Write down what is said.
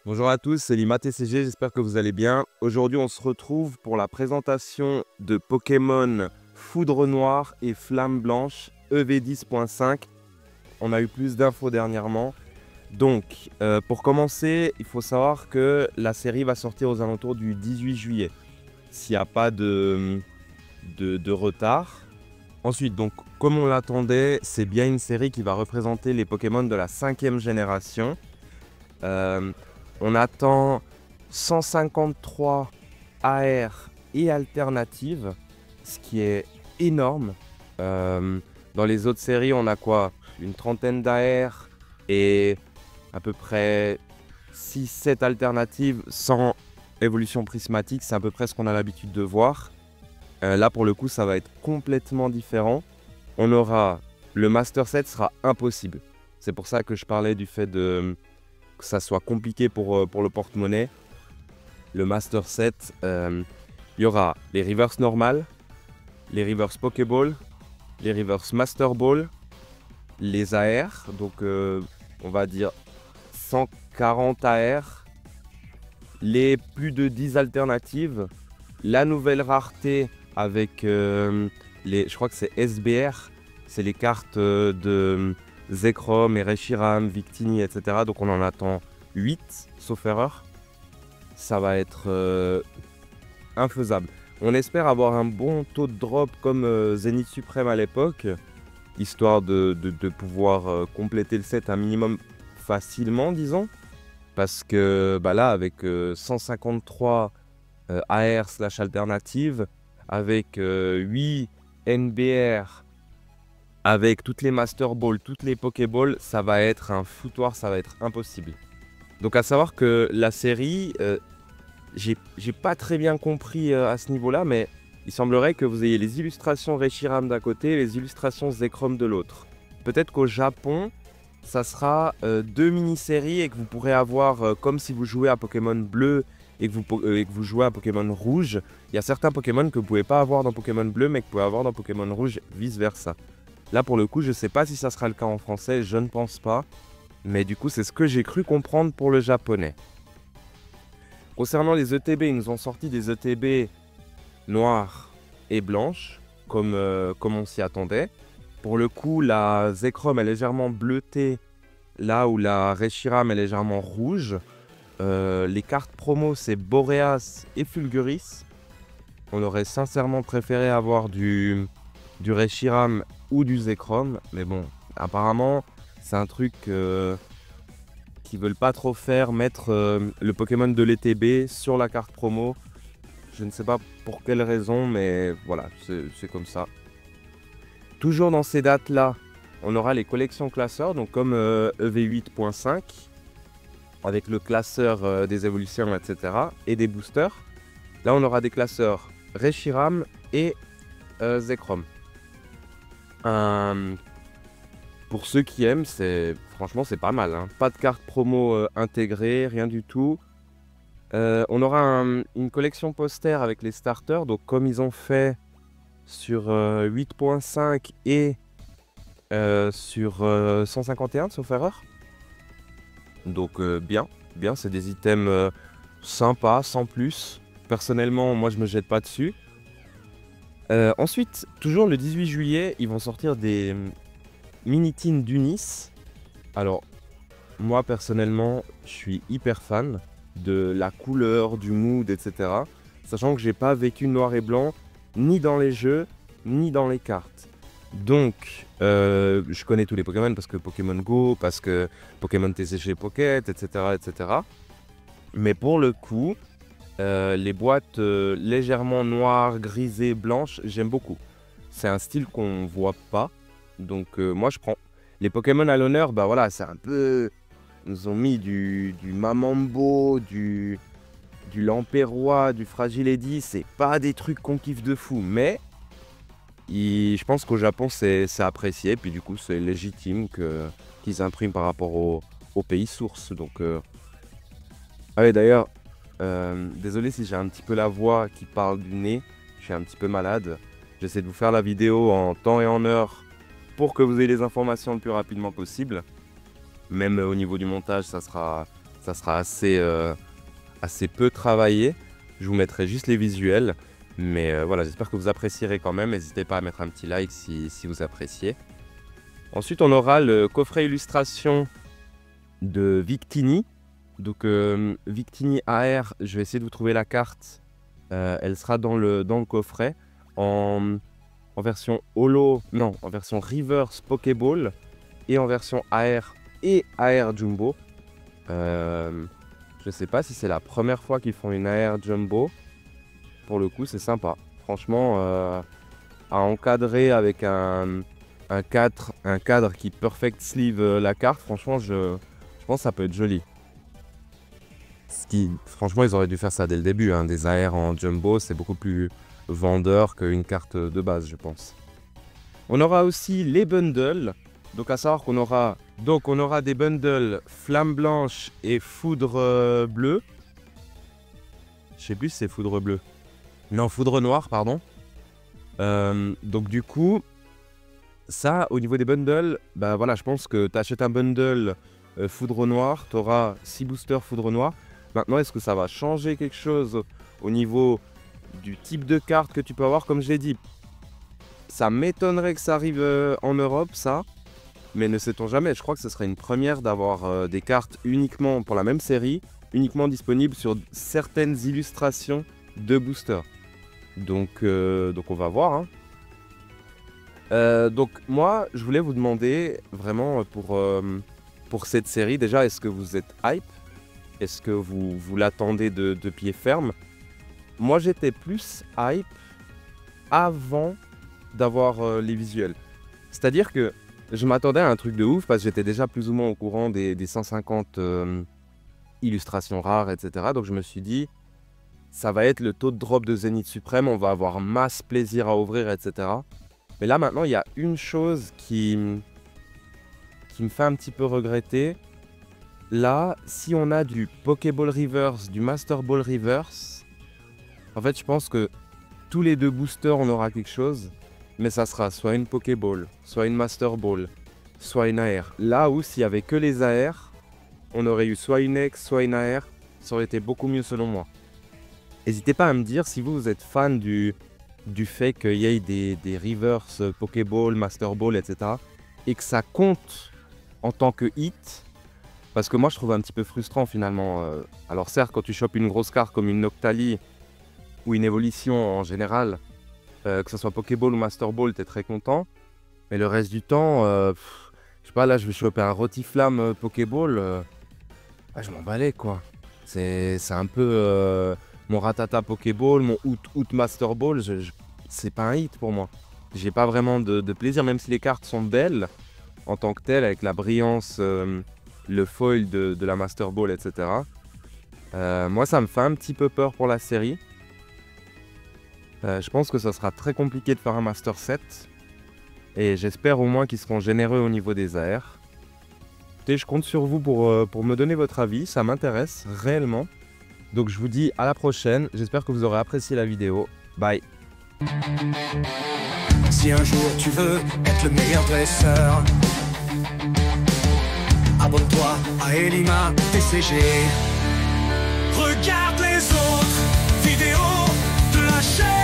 Bonjour à tous, c'est Lima TCG, j'espère que vous allez bien. Aujourd'hui, on se retrouve pour la présentation de Pokémon Foudre Noire et Flamme Blanche EV10.5. On a eu plus d'infos dernièrement. Donc, pour commencer, il faut savoir que la série va sortir aux alentours du 18 juillet, s'il n'y a pas de retard. Ensuite, donc, comme on l'attendait, c'est bien une série qui va représenter les Pokémon de la 5e génération. On attend 153 AR et alternatives, ce qui est énorme. Dans les autres séries, on a quoi? Une trentaine d'AR et à peu près 6-7 alternatives sans évolution prismatique. C'est à peu près ce qu'on a l'habitude de voir. Là, pour le coup, ça va être complètement différent. On aura... Le Master Set sera impossible. C'est pour ça que je parlais du fait que ça soit compliqué pour le porte-monnaie. Le Master Set, il y aura les reverse normales, les reverse Pokéball, les reverse Master Ball, les AR, donc on va dire 140 AR, les plus de 10 alternatives, la nouvelle rareté avec je crois que c'est SBR, c'est les cartes de Zekrom, Reshiram, Victini, etc. Donc on en attend 8, sauf erreur. Ça va être infaisable. On espère avoir un bon taux de drop comme Zénith Suprême à l'époque, histoire de pouvoir compléter le set un minimum facilement, disons. Parce que bah là, avec 153 AR slash alternative, avec 8 NBR, avec toutes les Master Balls, toutes les Pokéballs, ça va être un foutoir, ça va être impossible. Donc à savoir que la série, j'ai pas très bien compris à ce niveau-là, mais il semblerait que vous ayez les illustrations Reshiram d'un côté et les illustrations Zekrom de l'autre. Peut-être qu'au Japon, ça sera deux mini-séries et que vous pourrez avoir, comme si vous jouez à Pokémon bleu et que vous jouez à Pokémon rouge, il y a certains Pokémon que vous pouvez pas avoir dans Pokémon bleu, mais que vous pouvez avoir dans Pokémon rouge, vice-versa. Là, pour le coup, je sais pas si ça sera le cas en français, je ne pense pas. Mais du coup, c'est ce que j'ai cru comprendre pour le japonais. Concernant les ETB, ils nous ont sorti des ETB noires et blanches, comme on s'y attendait. Pour le coup, la Zekrom est légèrement bleutée, là où la Reshiram est légèrement rouge. Les cartes promo, c'est Boreas et Fulguris. On aurait sincèrement préféré avoir du Reshiram ou du Zekrom, mais bon, apparemment, c'est un truc qu'ils veulent pas trop faire, mettre le Pokémon de l'ETB sur la carte promo. Je ne sais pas pour quelle raison, mais voilà, c'est comme ça. Toujours dans ces dates-là, on aura les collections classeurs, donc comme EV8.5, avec le classeur des évolutions, etc., et des boosters. Là, on aura des classeurs Reshiram et Zekrom. Pour ceux qui aiment, franchement c'est pas mal, hein. Pas de carte promo intégrée, rien du tout. On aura une collection poster avec les starters, donc comme ils ont fait sur 8.5 et sur 151 sauf erreur. Donc bien, c'est des items sympas, sans plus. Personnellement, moi je me jette pas dessus. Ensuite, toujours le 18 juillet, ils vont sortir des mini-tins d'Unis. Alors, moi personnellement, je suis hyper fan de la couleur, du mood, etc. Sachant que j'ai pas vécu noir et blanc, ni dans les jeux, ni dans les cartes. Donc, je connais tous les Pokémon parce que Pokémon Go, parce que Pokémon TCG Pocket, etc., etc. Mais pour le coup, les boîtes légèrement noires, grisées, blanches, j'aime beaucoup. C'est un style qu'on voit pas. Donc moi je prends. Les Pokémon à l'honneur, bah voilà, c'est un peu... Ils nous ont mis du Mamambo, du Lamperrois, du Fragile Eddy. C'est pas des trucs qu'on kiffe de fou, mais je pense qu'au Japon c'est apprécié. Puis du coup c'est légitime qu'ils impriment par rapport au pays source. Donc ah oui, d'ailleurs, désolé si j'ai un petit peu la voix qui parle du nez. Je suis un petit peu malade. J'essaie de vous faire la vidéo en temps et en heure pour que vous ayez les informations le plus rapidement possible. Même au niveau du montage, ça sera ça sera assez peu travaillé. Je vous mettrai juste les visuels. Mais voilà, j'espère que vous apprécierez quand même. N'hésitez pas à mettre un petit like si vous appréciez. Ensuite, on aura le coffret illustration de Victini. Donc Victini AR, je vais essayer de vous trouver la carte. Elle sera dans le coffret en version holo, non, en version reverse Pokéball et en version AR et AR Jumbo. Je sais pas si c'est la première fois qu'ils font une AR Jumbo. Pour le coup, c'est sympa. Franchement, à encadrer avec un cadre qui perfect sleeve la carte, franchement, je pense que ça peut être joli. Franchement, ils auraient dû faire ça dès le début. Hein. Des AR en Jumbo, c'est beaucoup plus vendeur qu'une carte de base, je pense. On aura aussi les bundles. Donc à savoir qu'on aura, des bundles Flamme Blanche et Foudre Bleue. Je sais plus si c'est Foudre Bleue. Non, Foudre Noire, pardon. Donc du coup, ça, au niveau des bundles, bah voilà, je pense que tu achètes un bundle Foudre Noire, tu auras 6 boosters Foudre Noire. Maintenant, est-ce que ça va changer quelque chose au niveau du type de carte que tu peux avoir? Comme je l'ai dit, ça m'étonnerait que ça arrive en Europe, ça. Mais ne sait-on jamais, je crois que ce serait une première d'avoir des cartes uniquement pour la même série, uniquement disponibles sur certaines illustrations de boosters. Donc on va voir. Hein. Donc moi, je voulais vous demander vraiment pour cette série, déjà, est-ce que vous êtes hype? Est-ce que vous l'attendez de pied ferme? Moi, j'étais plus hype avant d'avoir les visuels. C'est-à-dire que je m'attendais à un truc de ouf parce que j'étais déjà plus ou moins au courant des 150 illustrations rares, etc. Donc je me suis dit, ça va être le taux de drop de Zénith Suprême, on va avoir masse plaisir à ouvrir, etc. Mais là maintenant, il y a une chose qui me fait un petit peu regretter. Là, si on a du Pokéball Reverse, du Master Ball Reverse, en fait, je pense que tous les deux boosters, on aura quelque chose. Mais ça sera soit une Pokéball, soit une Master Ball, soit une AR. Là où s'il n'y avait que les AR, on aurait eu soit une X, soit une AR. Ça aurait été beaucoup mieux selon moi. N'hésitez pas à me dire si vous êtes fan du fait qu'il y ait des reverse Pokéball, Master Ball, etc. Et que ça compte en tant que hit. Parce que moi je trouve un petit peu frustrant finalement. Alors certes, quand tu chopes une grosse carte comme une Noctali ou une évolution en général, que ce soit Pokéball ou Master Ball, t'es très content. Mais le reste du temps, je sais pas, là je vais choper un Rotiflamme Pokéball. Je m'en balais quoi. C'est un peu mon Ratata Pokéball, mon Out Master Ball. C'est pas un hit pour moi. J'ai pas vraiment de plaisir, même si les cartes sont belles en tant que telles, avec la brillance, le foil de la Master Ball, etc. Moi ça me fait un petit peu peur pour la série. Je pense que ça sera très compliqué de faire un Master 7. Et j'espère au moins qu'ils seront généreux au niveau des AR. Écoutez, je compte sur vous pour me donner votre avis. Ça m'intéresse réellement. Donc je vous dis à la prochaine. J'espère que vous aurez apprécié la vidéo. Bye. Si un jour tu veux être le meilleur dresseur, abonne-toi à Elima TCG. Regarde les autres vidéos de la chaîne.